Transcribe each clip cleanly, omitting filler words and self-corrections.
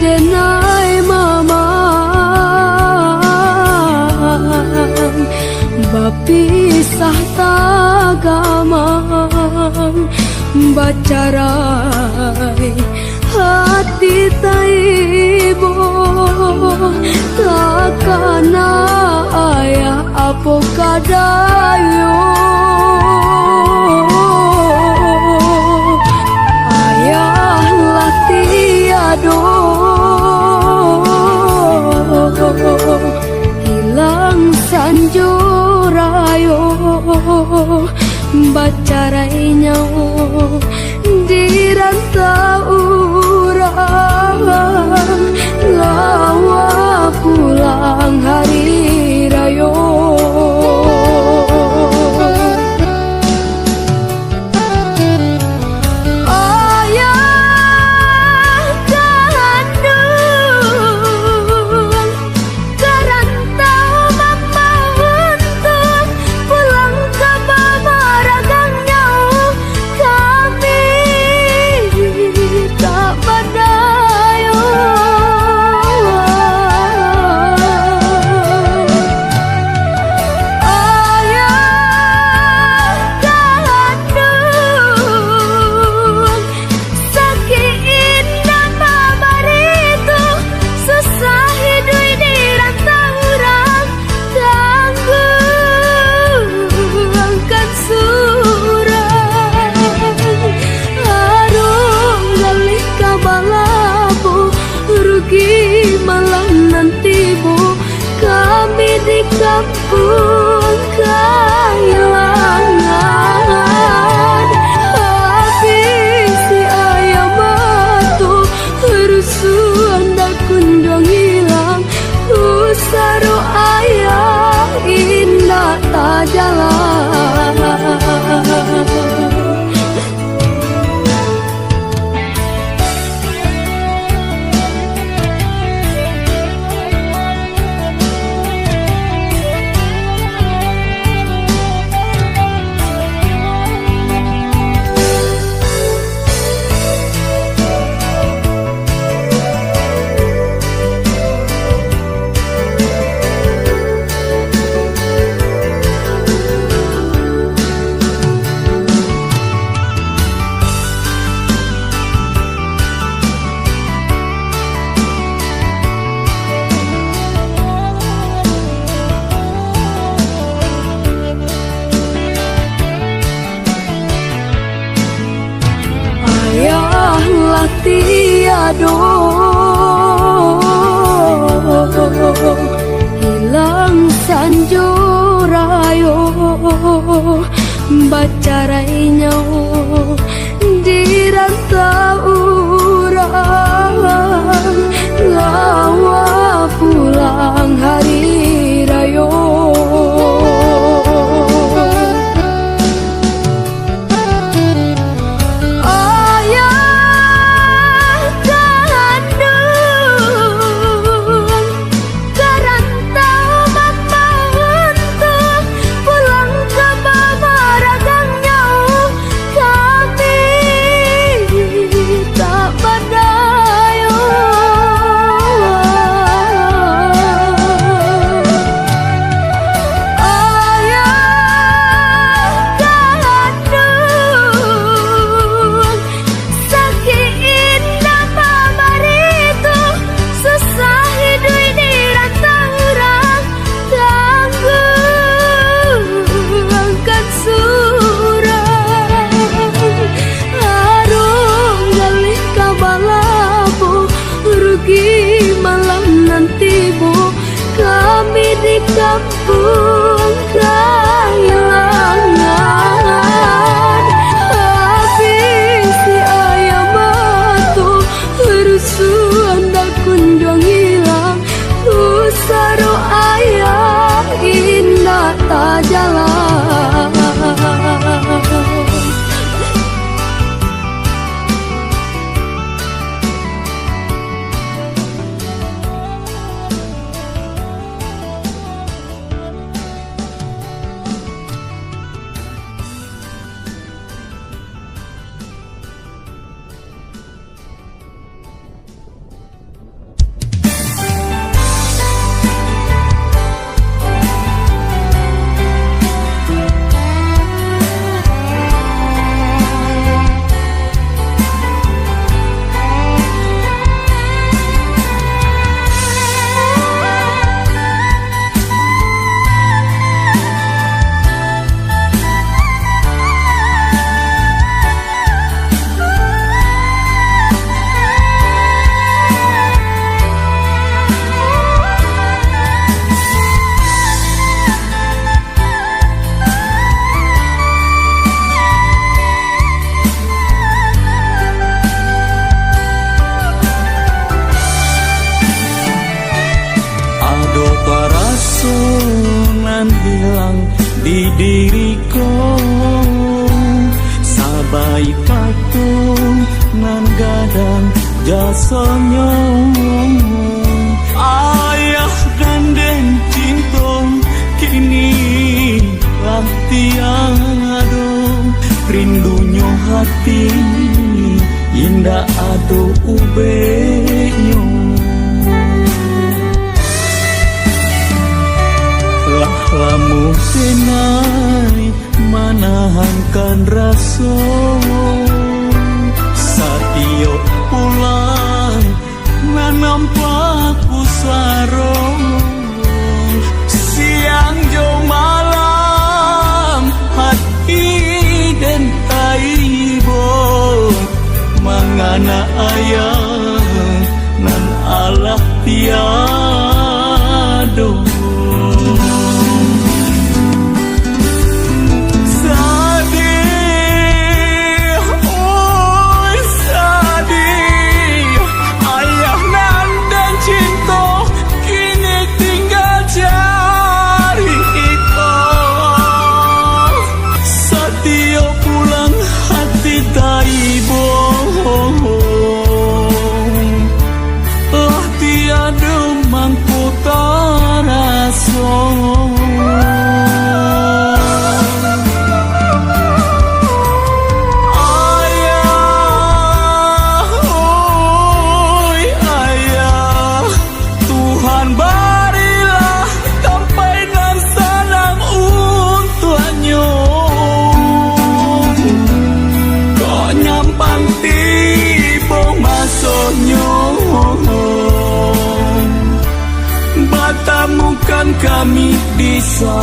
denai mamang bapisah tagamang bacarai hati taibo takana ayah apo kadayo ayah latiado hilang sanjurayo bacarai nyawa di rantau orang lawa pulang hari rayo kampung kehilangan habisi ayam matu rusuhan dak kunjung hilang usaro ayah indah tak jalan tiado hilang sanjurayo bacarai nyawa di rantau orang lawa pulang hari rayo di kampung kehilangan habisi ayam matu rusuhan dak kunjung hilang usaro ayah indah tak jalan hati diriku sabai patung nan gadang jasanya. Ayah gandeng cintong kini lah tiada, rindunya hati indah ado ubenyo. Lah lamu tenai manahankan rasa satio pulang nampak pusaro. Siang jo malam hati dan taibo mangana ayah nan Allah tiado. Batamukan kami di sarugo.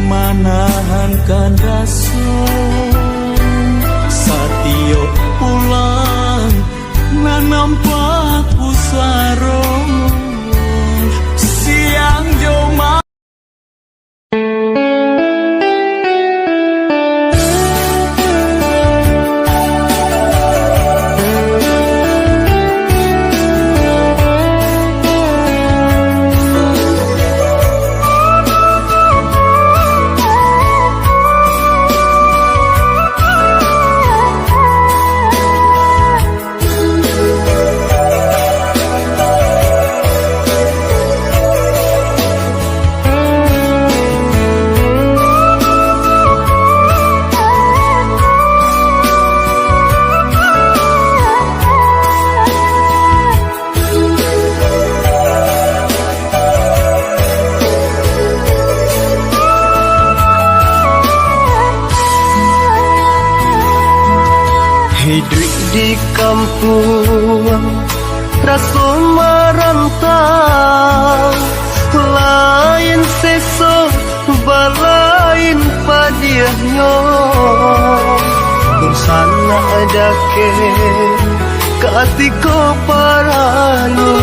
Manahankan rasa satio pulang nampak pusaro. Siang joma hidup di kampung rasa merantau, lain sesok balain padiahnya. Bersana ada ke katiko paralu,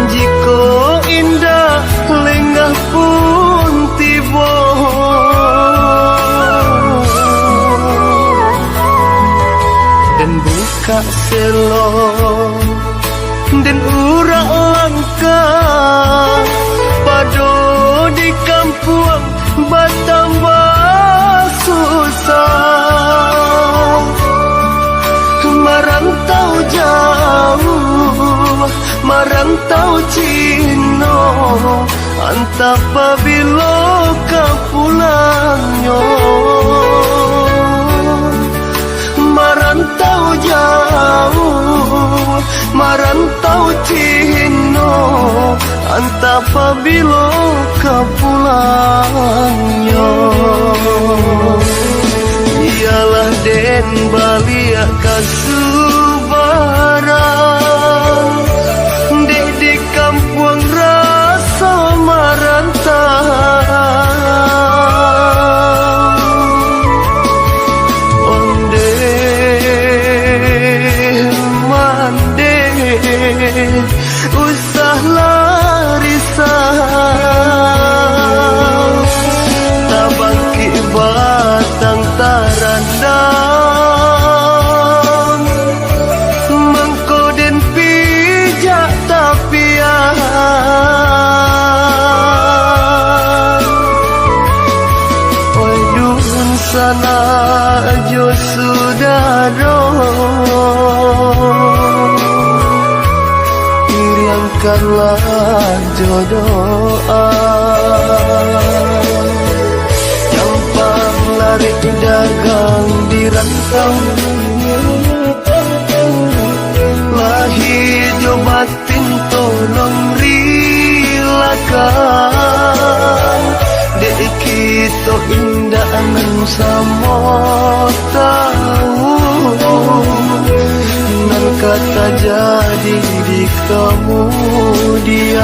jiko indah lengah pun tiba. Buka selo dan urak langkah pado di kampung bertambah susah. Merantau jauh, merantau Cino, antap pabilo kau pulangnya. Merantau jauh, merantau Cino, antap pabilo kapulangnya ialah den balik kasubaran dek di kampung rasa marantau onde mande usah larisau tabangki batang tarandam mengkoden pijak tapian oi dun sana jo sudaro hilangkanlah jodohan campang lari dagang di rantau lahi jo batin tolong rilakan dek kita indah nan samo tahu nan kata jadi di kemudian